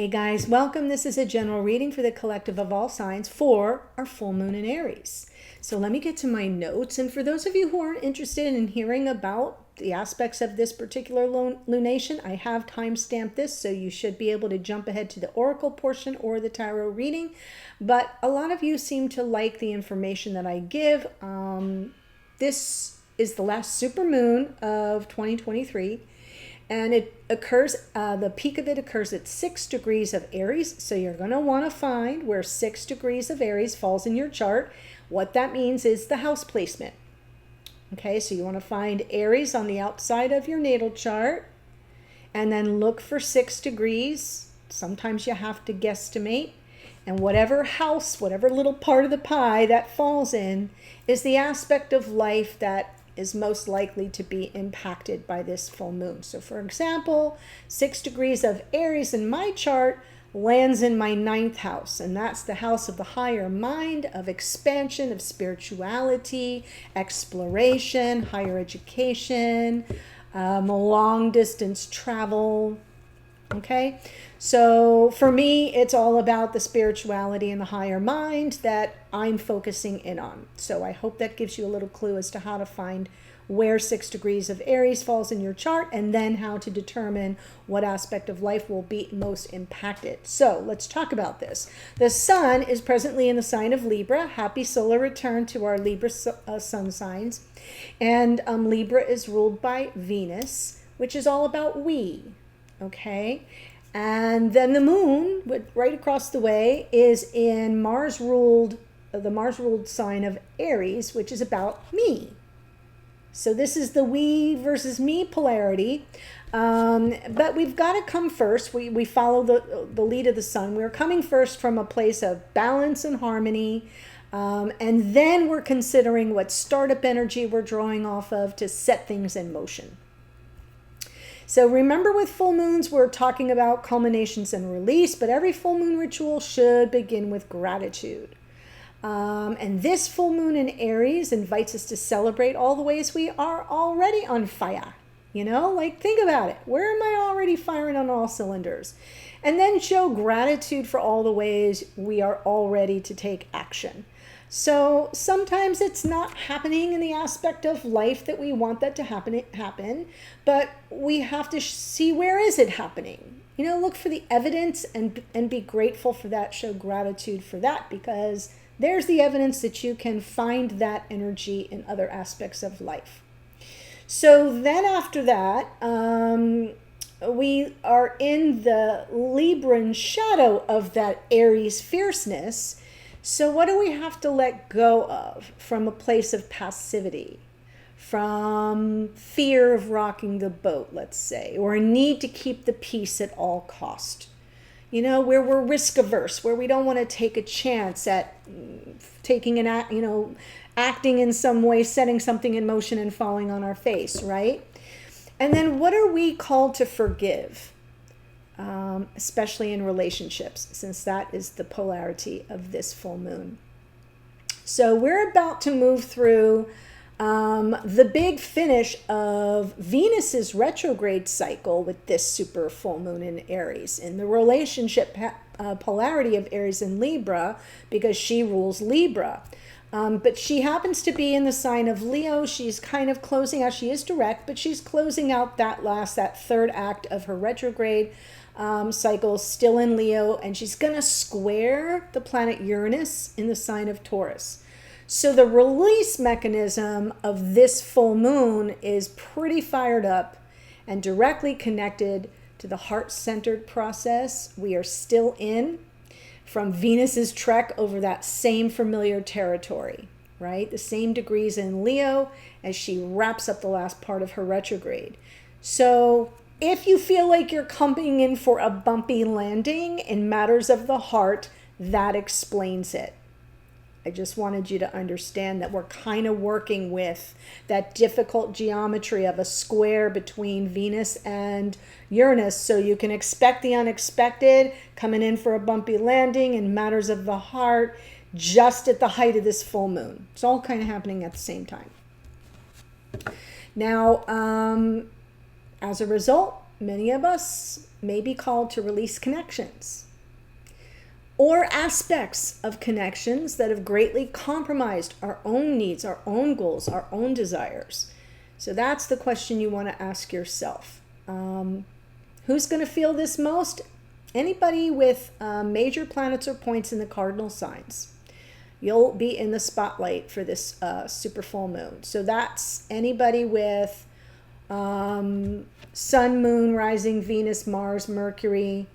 Hey guys, welcome. This is a general reading for the collective of all signs for our full moon in Aries. So let me get to my notes. And for those of you who aren't interested in hearing about the aspects of this particular lunation, I have time-stamped this, so you should be able to jump ahead to the oracle portion or the tarot reading. But a lot of you seem to like the information that I give. This is the last super moon of 2023. And it occurs, the peak of it occurs at 6 degrees of Aries. So you're going to want to find where 6 degrees of Aries falls in your chart. What that means is the house placement. Okay, so you want to find Aries on the outside of your natal chart. And then look for 6 degrees. Sometimes you have to guesstimate. And whatever house, whatever little part of the pie that falls in is the aspect of life that is most likely to be impacted by this full moon. So for example, 6 degrees of Aries in my chart lands in my 9th house, and that's the house of the higher mind, of expansion, of spirituality, exploration, higher education, long distance travel. Okay, so for me, it's all about the spirituality and the higher mind that I'm focusing in on. So I hope that gives you a little clue as to how to find where 6 degrees of Aries falls in your chart, and then how to determine what aspect of life will be most impacted. So let's talk about this. The sun is presently in the sign of Libra. Happy solar return to our Libra sun signs. And Libra is ruled by Venus, which is all about we. Okay, and then the moon, right across the way, is in the Mars-ruled sign of Aries, which is about me. So this is the we versus me polarity, but we've got to come first. We follow the lead of the sun. We're coming first from a place of balance and harmony, and then we're considering what startup energy we're drawing off of to set things in motion. So remember, with full moons, we're talking about culminations and release, but every full moon ritual should begin with gratitude. And this full moon in Aries invites us to celebrate all the ways we are already on fire. You know, like, think about it. Where am I already firing on all cylinders? And then show gratitude for all the ways we are all ready to take action. So sometimes it's not happening in the aspect of life that we want that to happen, but we have to see, where is it happening? You know, look for the evidence and be grateful for that, show gratitude for that, because there's the evidence that you can find that energy in other aspects of life. So then after that, we are in the Libran shadow of that Aries fierceness. So what do we have to let go of from a place of passivity, from fear of rocking the boat, let's say, or a need to keep the peace at all cost? You know, where we're risk averse, where we don't want to take a chance at taking an act, you know, acting in some way, setting something in motion and falling on our face, right? And then what are we called to forgive? Especially in relationships, since that is the polarity of this full moon. So we're about to move through the big finish of Venus's retrograde cycle with this super full moon in Aries, in the relationship polarity of Aries and Libra, because she rules Libra. But she happens to be in the sign of Leo. She's kind of closing out. She is direct, but she's closing out that third act of her retrograde cycle, still in Leo, and she's going to square the planet Uranus in the sign of Taurus. So the release mechanism of this full moon is pretty fired up and directly connected to the heart-centered process we are still in from Venus's trek over that same familiar territory, right? The same degrees in Leo as she wraps up the last part of her retrograde. So if you feel like you're coming in for a bumpy landing in matters of the heart, that explains it. I just wanted you to understand that we're kind of working with that difficult geometry of a square between Venus and Uranus, so you can expect the unexpected, coming in for a bumpy landing in matters of the heart, just at the height of this full moon. It's all kind of happening at the same time. Now, as a result, many of us may be called to release connections or aspects of connections that have greatly compromised our own needs, our own goals, our own desires. So that's the question you want to ask yourself. Who's going to feel this most? Anybody with major planets or points in the cardinal signs. You'll be in the spotlight for this super full moon. So that's anybody with Sun, Moon, Rising, Venus, Mars, Mercury,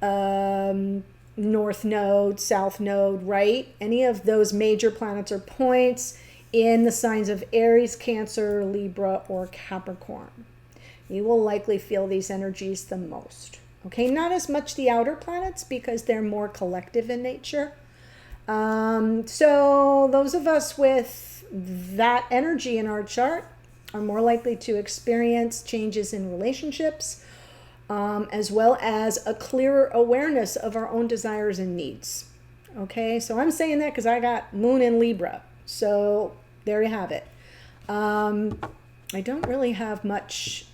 North Node, South Node, right? Any of those major planets or points in the signs of Aries, Cancer, Libra, or Capricorn. You will likely feel these energies the most. Okay, not as much the outer planets because they're more collective in nature. So those of us with that energy in our chart are more likely to experience changes in relationships, as well as a clearer awareness of our own desires and needs. Okay, so I'm saying that because I got Moon in Libra. So there you have it. I don't really have much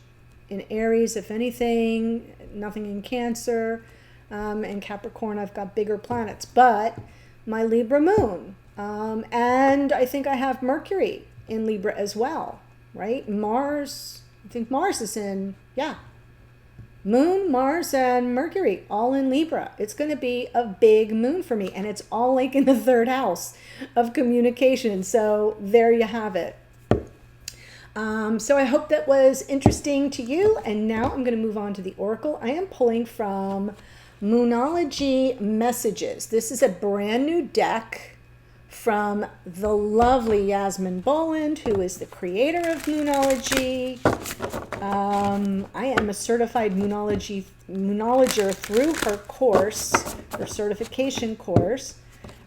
in Aries, if anything, nothing in Cancer. And Capricorn, I've got bigger planets, but my Libra moon. And I think I have Mercury in Libra as well, right? Mars, I think Mars is in, yeah. Moon, Mars, and Mercury, all in Libra. It's going to be a big moon for me, and it's all like in the third house of communication. So there you have it. So I hope that was interesting to you. And now I'm going to move on to the Oracle. I am pulling from Moonology Messages. This is a brand new deck from the lovely Yasmin Boland, who is the creator of Moonology. I am a certified Moonologer through her course, her certification course.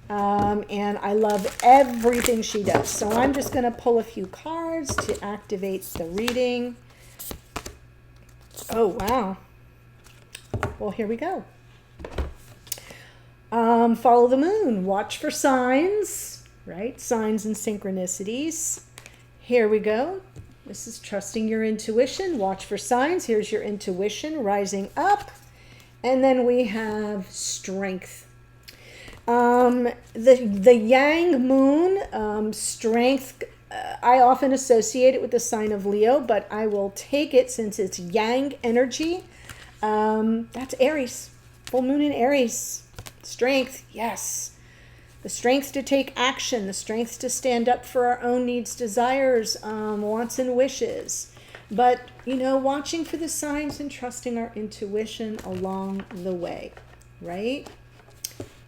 And I love everything she does. So I'm just going to pull a few cards to activate the reading. Oh, wow. Well, here we go. Follow the moon. Watch for signs, right? Signs and synchronicities. Here we go. This is trusting your intuition. Watch for signs. Here's your intuition rising up. And then we have strength. The yang moon, strength, I often associate it with the sign of Leo, but I will take it since it's yang energy. That's Aries, full moon in Aries. Strength, yes. The strength to take action, the strength to stand up for our own needs, desires, wants and wishes. But, you know, watching for the signs and trusting our intuition along the way, right?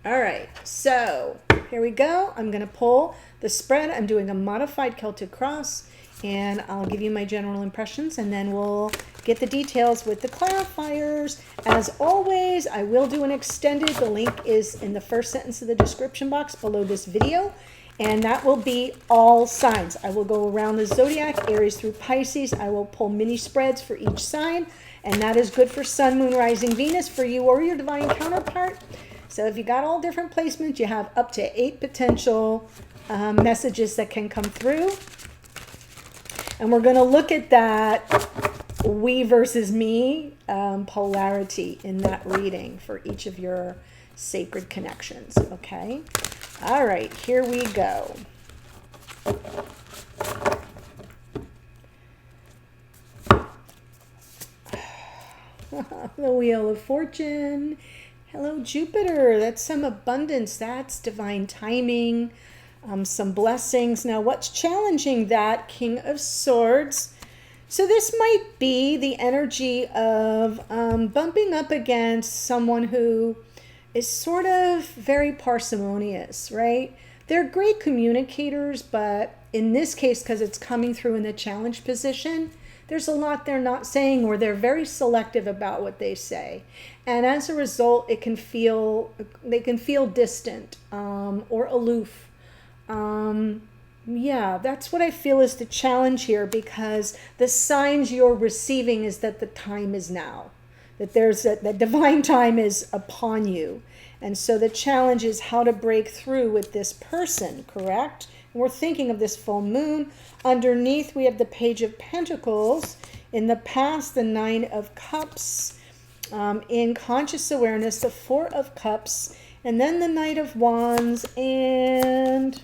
All right, so here we go. I'm going to pull the spread. I'm doing a modified Celtic cross, and I'll give you my general impressions, and then we'll get the details with the clarifiers. As always, I will do an extended. The link is in the first sentence of the description box below this video, and that will be all signs. I will go around the zodiac, Aries through Pisces. I will pull mini spreads for each sign, and that is good for Sun, Moon, Rising, Venus for you or your divine counterpart. So if you got all different placements, you have up to 8 potential messages that can come through. And we're going to look at that we versus me polarity in that reading for each of your sacred connections. Okay. All right, here we go. The Wheel of Fortune. Hello, Jupiter. That's some abundance. That's divine timing, some blessings. Now, what's challenging that? King of Swords. So this might be the energy of bumping up against someone who is sort of very parsimonious, right? They're great communicators, but in this case, because it's coming through in the challenge position, there's a lot they're not saying, or they're very selective about what they say. And as a result, they can feel distant or aloof. Yeah, that's what I feel is the challenge here, because the signs you're receiving is that the time is now, that that divine time is upon you. And so the challenge is how to break through with this person, correct? And we're thinking of this full moon. Underneath, we have the Page of Pentacles, In the past, the Nine of Cups. In conscious awareness, the Four of Cups, and then the Knight of Wands, and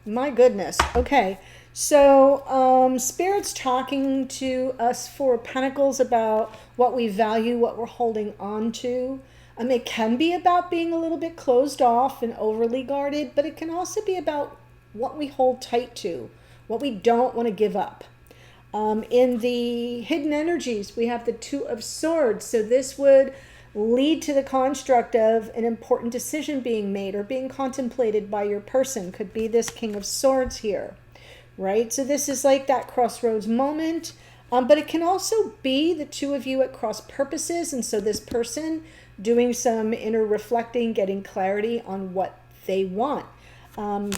my goodness. Okay, so Spirit's talking to us for Pentacles about what we value, what we're holding on to. It can be about being a little bit closed off and overly guarded, but it can also be about what we hold tight to, what we don't want to give up. In the hidden energies, we have the Two of Swords. So this would lead to the construct of an important decision being made or being contemplated by your person. Could be this King of Swords here, right? So this is like that crossroads moment, but it can also be the two of you at cross purposes. And so this person doing some inner reflecting, getting clarity on what they want,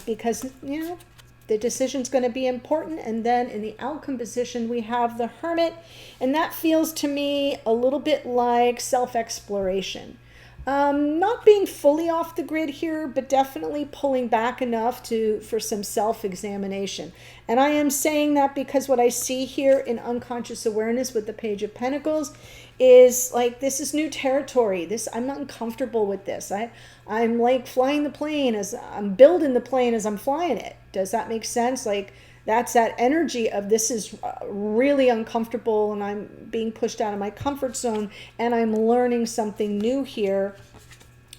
because, you know, the decision's going to be important. And then in the outcome position, we have the Hermit. And that feels to me a little bit like self-exploration. Not being fully off the grid here, but definitely pulling back enough for some self-examination. And I am saying that because what I see here in unconscious awareness with the Page of Pentacles is like, this is new territory. I'm not uncomfortable with this. I'm like flying the plane as I'm building the plane as I'm flying it. Does that make sense? Like, that's that energy of this is really uncomfortable and I'm being pushed out of my comfort zone and I'm learning something new here.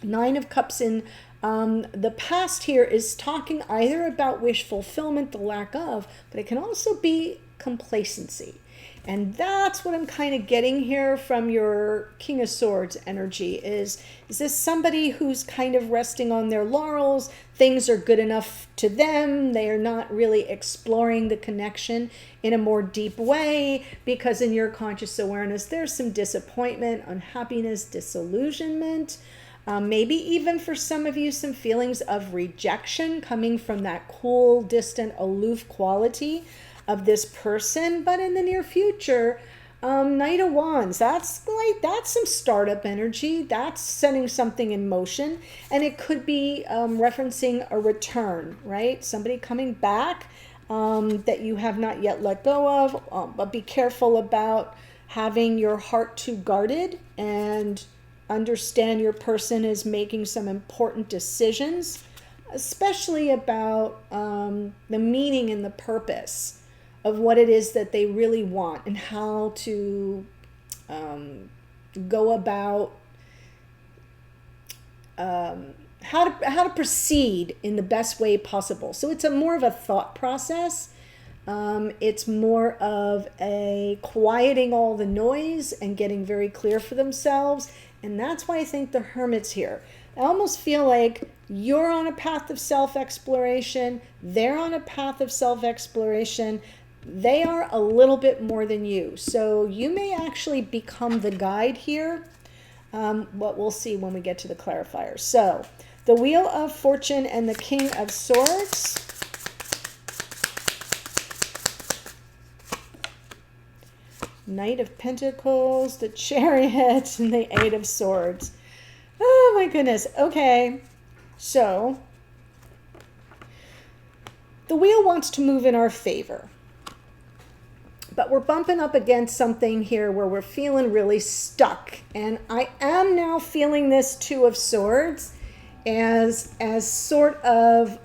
Nine of Cups in the past here is talking either about wish fulfillment, the lack of, but it can also be complacency. And that's what I'm kind of getting here from your King of Swords energy is this somebody who's kind of resting on their laurels? Things are good enough to them. They are not really exploring the connection in a more deep way because in your conscious awareness, there's some disappointment, unhappiness, disillusionment. Maybe even for some of you, some feelings of rejection coming from that cool, distant, aloof quality of this person. But in the near future, Knight of Wands, that's some startup energy. That's setting something in motion. And it could be referencing a return, right? Somebody coming back that you have not yet let go of. But be careful about having your heart too guarded and understand your person is making some important decisions, especially about the meaning and the purpose of what it is that they really want and how to go about how to proceed in the best way possible. So it's more of a thought process. It's more of a quieting all the noise and getting very clear for themselves. And that's why I think the Hermit's here. I almost feel like you're on a path of self-exploration. They're on a path of self-exploration. They are a little bit more than you. So you may actually become the guide here. But we'll see when we get to the clarifiers. So the Wheel of Fortune and the King of Swords. Knight of Pentacles, the Chariot, and the Eight of Swords. Oh my goodness. Okay. So the wheel wants to move in our favor. But we're bumping up against something here where we're feeling really stuck. And I am now feeling this Two of Swords as sort of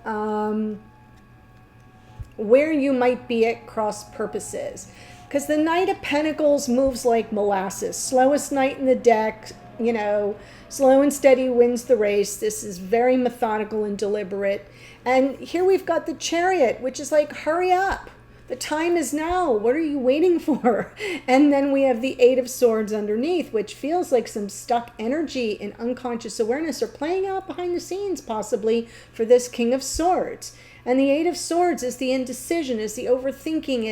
where you might be at cross purposes. Because the Knight of Pentacles moves like molasses. Slowest knight in the deck, you know, slow and steady wins the race. This is very methodical and deliberate. And here we've got the Chariot, which is like, hurry up. The time is now. What are you waiting for? And then we have the Eight of Swords underneath, which feels like some stuck energy in unconscious awareness or playing out behind the scenes possibly for this King of Swords. And the Eight of Swords is the indecision, is the overthinking,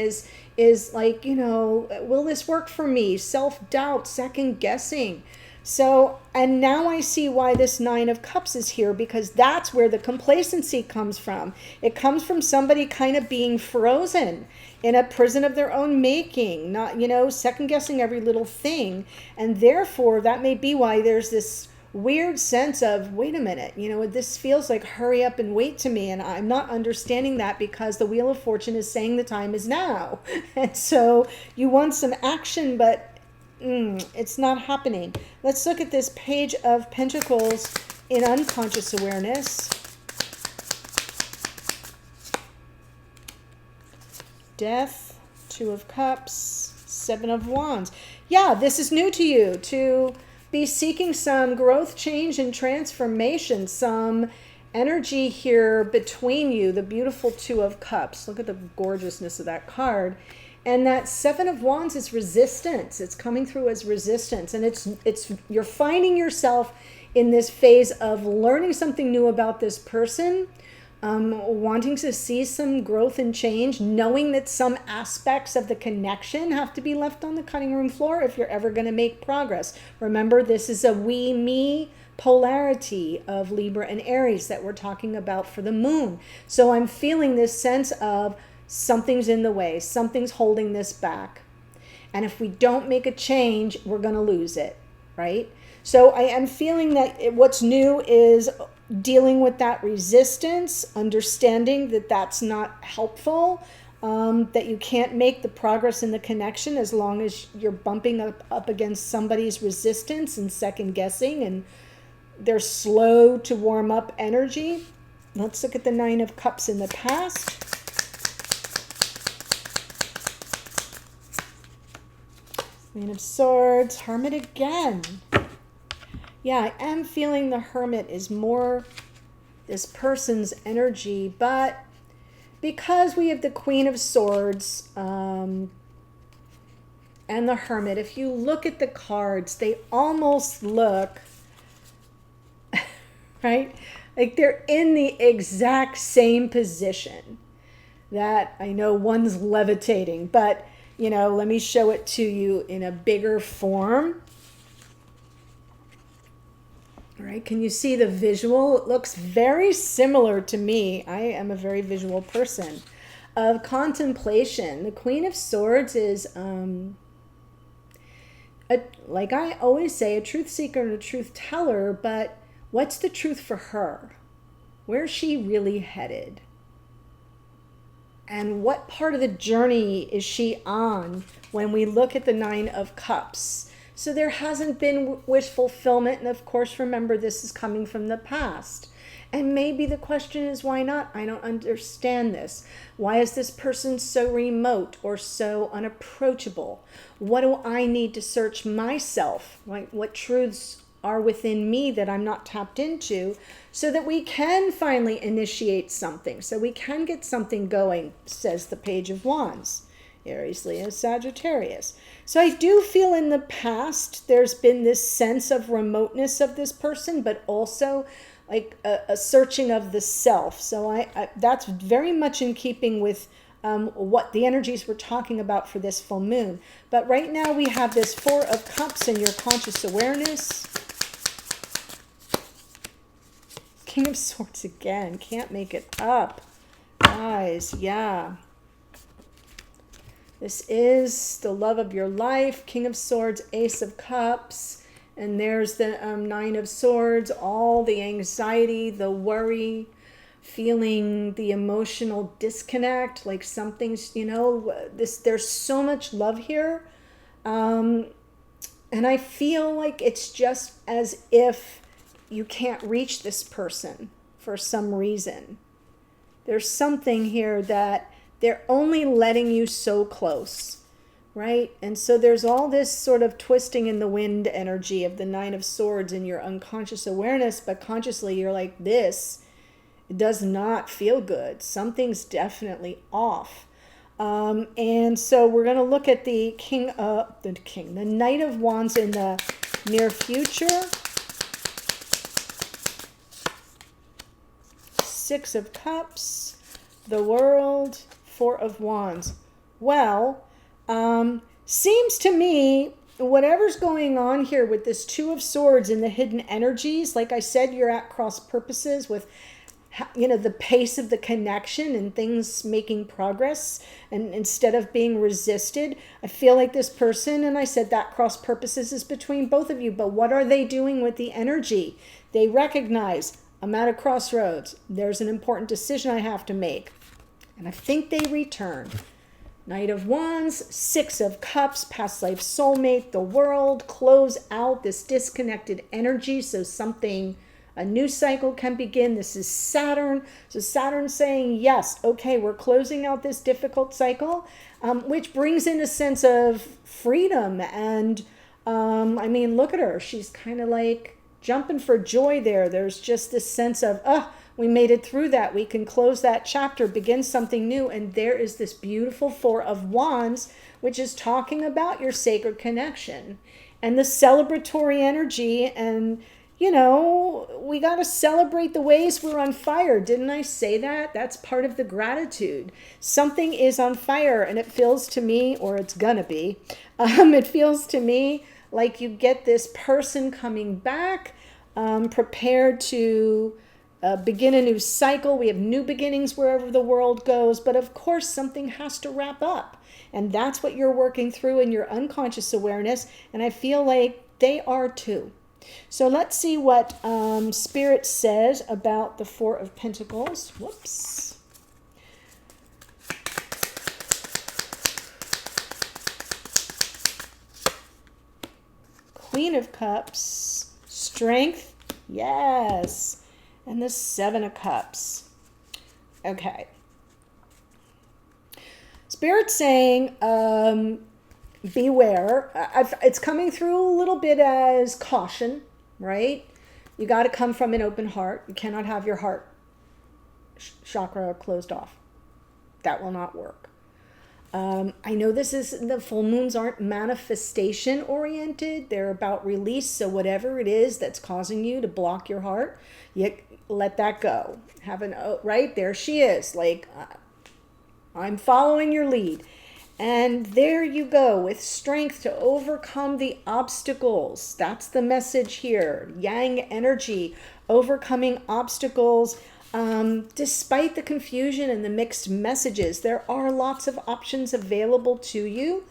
is like, you know, will this work for me? Self-doubt, second guessing. So, and now I see why this Nine of Cups is here, because that's where the complacency comes from. It comes from somebody kind of being frozen in a prison of their own making, not, you know, second guessing every little thing. And therefore, that may be why there's this weird sense of, wait a minute, this feels like hurry up and wait to me. And I'm not understanding that because the Wheel of Fortune is saying the time is now. And so you want some action, but it's not happening. Let's look at this Page of Pentacles in unconscious awareness. Death, Two of Cups, Seven of Wands. Yeah, this is new to you, to be seeking some growth, change, and transformation, some energy here between you. The beautiful Two of Cups. Look at the gorgeousness of that card. And that Seven of Wands is resistance. It's coming through as resistance. And it's you're finding yourself in this phase of learning something new about this person, wanting to see some growth and change, knowing that some aspects of the connection have to be left on the cutting room floor if you're ever going to make progress. Remember, this is a we-me polarity of Libra and Aries that we're talking about for the moon. So I'm feeling this sense of something's in the way, something's holding this back. And if we don't make a change, we're going to lose it, right? So I am feeling that what's new is dealing with that resistance, understanding that that's not helpful, that you can't make the progress in the connection as long as you're bumping up against somebody's resistance and second guessing, and they're slow to warm up energy. Let's look at the Nine of Cups in the past. Queen of Swords, Hermit again. Yeah, I am feeling the Hermit is more this person's energy, but because we have the Queen of Swords and the Hermit, if you look at the cards, they almost look, right? Like they're in the exact same position. That, I know one's levitating, but, let me show it to you in a bigger form. All right, can you see the visual? It looks very similar to me. I am a very visual person. Of contemplation. The Queen of Swords is, like I always say, a truth seeker and a truth teller, but what's the truth for her? Where's she really headed? And what part of the journey is she on when we look at the Nine of Cups? So there hasn't been wish fulfillment. And of course, remember, this is coming from the past. And maybe the question is, why not? I don't understand this. Why is this person so remote or so unapproachable? What do I need to search myself? Like, what truths are within me that I'm not tapped into, so that we can finally initiate something, so we can get something going, says the Page of Wands. Aries, Leo, Sagittarius. So I do feel in the past there's been this sense of remoteness of this person, but also like a searching of the self. So I that's very much in keeping with what the energies we're talking about for this full moon. But right now we have this Four of Cups in your conscious awareness. King of Swords again. Can't make it up. Guys, yeah. This is the love of your life. King of Swords, Ace of Cups. And there's the Nine of Swords. All the anxiety, the worry, feeling the emotional disconnect. Like something's, there's so much love here. And I feel like it's just as if you can't reach this person for some reason. There's something here that they're only letting you so close, right? And so there's all this sort of twisting in the wind energy of the Nine of Swords in your unconscious awareness, but consciously you're like, this does not feel good. Something's definitely off. And so we're going to look at the the Knight of Wands in the near future. Six of Cups, the World, Four of Wands. Well, seems to me whatever's going on here with this Two of Swords and the hidden energies, like I said, you're at cross purposes with the pace of the connection and things making progress, and instead of being resisted. I feel like this person, and I said that cross purposes is between both of you, but what are they doing with the energy? They recognize, I'm at a crossroads. There's an important decision I have to make. And I think they return. Knight of Wands, Six of Cups, past life soulmate, the world, close out this disconnected energy so a new cycle can begin. This is Saturn. So Saturn's saying, yes, okay, we're closing out this difficult cycle, which brings in a sense of freedom. And look at her. She's kind of like jumping for joy there. There's just this sense of, we made it through that. We can close that chapter, begin something new. And there is this beautiful Four of Wands, which is talking about your sacred connection and the celebratory energy. And, we got to celebrate the ways we're on fire. Didn't I say that? That's part of the gratitude. Something is on fire, and it feels to me, or it's gonna be, it feels to me like you get this person coming back, prepared to begin a new cycle. We have new beginnings wherever the world goes, but of course something has to wrap up. And that's what you're working through in your unconscious awareness. And I feel like they are too. So let's see what Spirit says about the Four of Pentacles. Whoops. Queen of Cups, Strength, yes. And the Seven of Cups. Okay. Spirit's saying, beware. It's coming through a little bit as caution, right? You got to come from an open heart. You cannot have your heart chakra closed off. That will not work. I know the full moons aren't manifestation oriented. They're about release. So whatever it is that's causing you to block your heart, you let that go. Right? There she is. Like, I'm following your lead. And there you go, with strength to overcome the obstacles. That's the message here. Yang energy, overcoming obstacles. Despite the confusion and the mixed messages, there are lots of options available to you.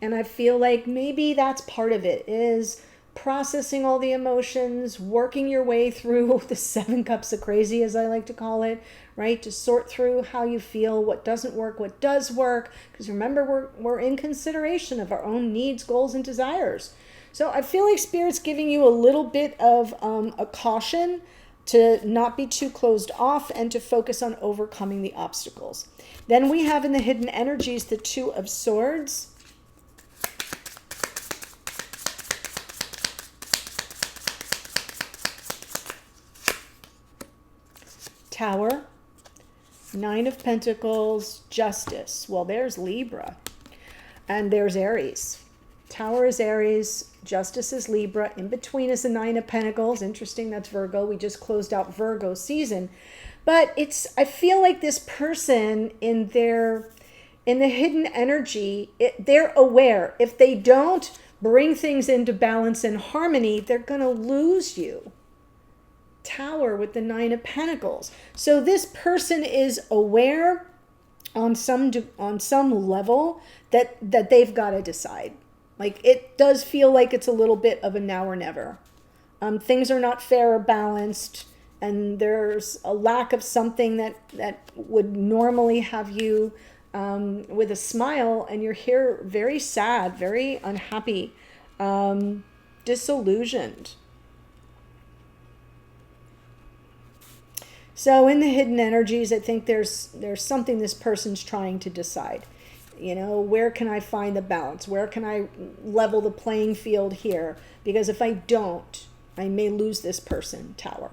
And I feel like maybe that's part of it, is processing all the emotions, working your way through the 7 cups of crazy, as I like to call it, right? To sort through how you feel, what doesn't work, what does work. Because remember, we're in consideration of our own needs, goals, and desires. So I feel like Spirit's giving you a little bit of a caution to not be too closed off and to focus on overcoming the obstacles. Then we have in the hidden energies the Two of Swords. Tower, Nine of Pentacles, Justice. Well, there's Libra, and there's Aries. Tower is Aries, Justice is Libra. In between is the Nine of Pentacles. Interesting, that's Virgo. We just closed out Virgo season. But I feel like this person in the hidden energy, they're aware. If they don't bring things into balance and harmony, they're going to lose you. Tower with the Nine of Pentacles. So this person is aware on some level that they've got to decide. Like, it does feel like it's a little bit of a now or never. Things are not fair or balanced, and there's a lack of something that would normally have you with a smile, and you're here very sad, very unhappy, disillusioned. So in the hidden energies, I think there's something this person's trying to decide. Where can I find the balance? Where can I level the playing field here? Because if I don't, I may lose this person. Tower.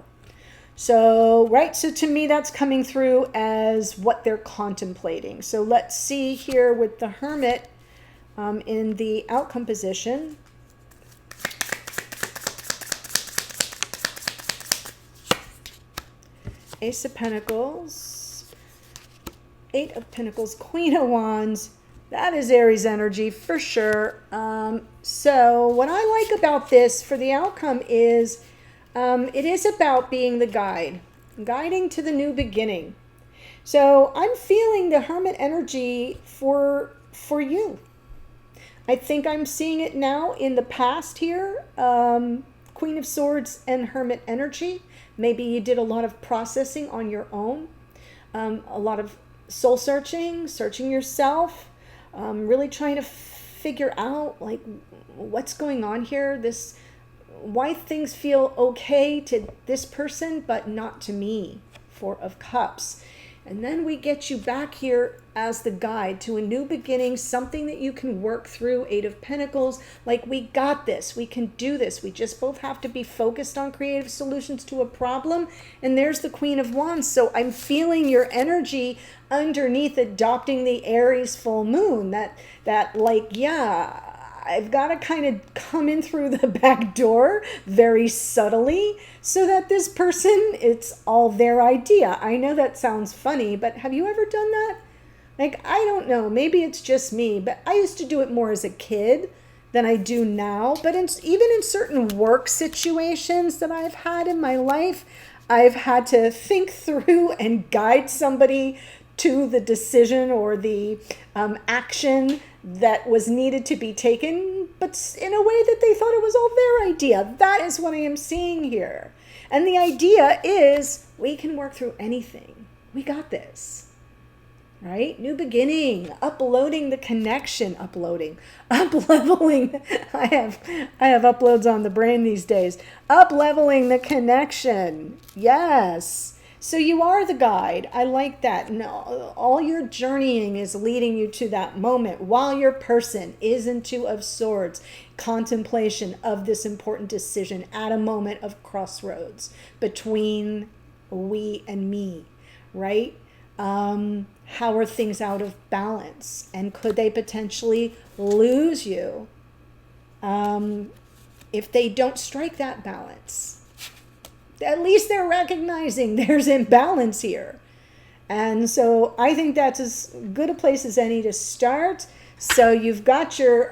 So to me, that's coming through as what they're contemplating. So let's see here with the Hermit in the outcome position. Ace of Pentacles, Eight of Pentacles, Queen of Wands. That is Aries energy for sure. So what I like about this for the outcome is it is about being the guide, guiding to the new beginning. So I'm feeling the Hermit energy for you. I think I'm seeing it now in the past here. Queen of Swords and Hermit energy. Maybe you did a lot of processing on your own. A lot of soul searching yourself. Really trying to figure out like what's going on here. Why things feel okay to this person but not to me. Four of Cups. And then we get you back here as the guide to a new beginning, something that you can work through. Eight of Pentacles, like we got this, we can do this. We just both have to be focused on creative solutions to a problem. And there's the Queen of Wands. So I'm feeling your energy underneath adopting the Aries full moon. That like, yeah, I've got to kind of come in through the back door very subtly so that this person, it's all their idea. I know that sounds funny, but have you ever done that? Like, I don't know, maybe it's just me, but I used to do it more as a kid than I do now. But even in certain work situations that I've had in my life, I've had to think through and guide somebody to the decision or the action that was needed to be taken, but in a way that they thought it was all their idea. That is what I am seeing here. And the idea is we can work through anything. We got this. Right? New beginning, uploading the connection, up-leveling. I have uploads on the brain these days. Up-leveling the connection. Yes. So you are the guide. I like that. No, all your journeying is leading you to that moment while your person is in Two of Swords, contemplation of this important decision at a moment of crossroads between we and me, right? How are things out of balance? And could they potentially lose you if they don't strike that balance? At least they're recognizing there's imbalance here. And so I think that's as good a place as any to start. So you've got your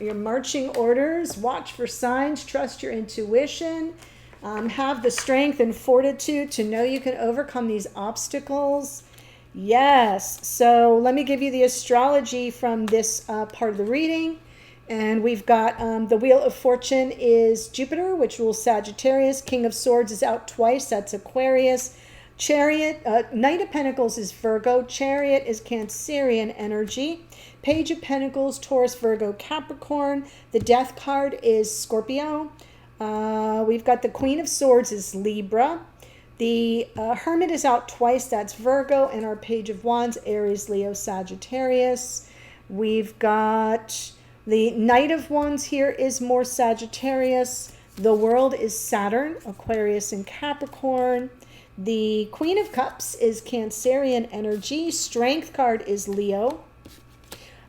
marching orders. Watch for signs. Trust your intuition. Have the strength and fortitude to know you can overcome these obstacles. Yes. So let me give you the astrology from this part of the reading. And we've got the Wheel of Fortune is Jupiter, which rules Sagittarius. King of Swords is out twice. That's Aquarius. Chariot, Knight of Pentacles is Virgo. Chariot is Cancerian energy. Page of Pentacles, Taurus, Virgo, Capricorn. The Death card is Scorpio. We've got the Queen of Swords is Libra. The Hermit is out twice. That's Virgo. And our Page of Wands, Aries, Leo, Sagittarius. We've got the Knight of Wands here is more Sagittarius. The World is Saturn, Aquarius, and Capricorn. The Queen of Cups is Cancerian energy. Strength card is Leo.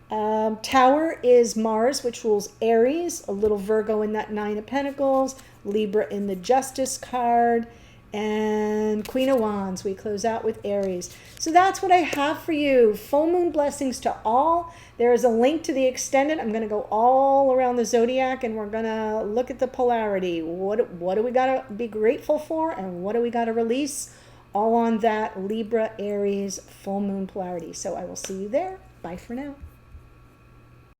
Tower is Mars, which rules Aries. A little Virgo in that Nine of Pentacles. Libra in the Justice card. And Queen of Wands, we close out with Aries. So that's what I have for you. Full moon blessings to all. There is a link to the extended. I'm going to go all around the zodiac and we're going to look at the polarity. What do we got to be grateful for and what do we got to release? All on that Libra Aries full moon polarity. So I will see you there. Bye for now.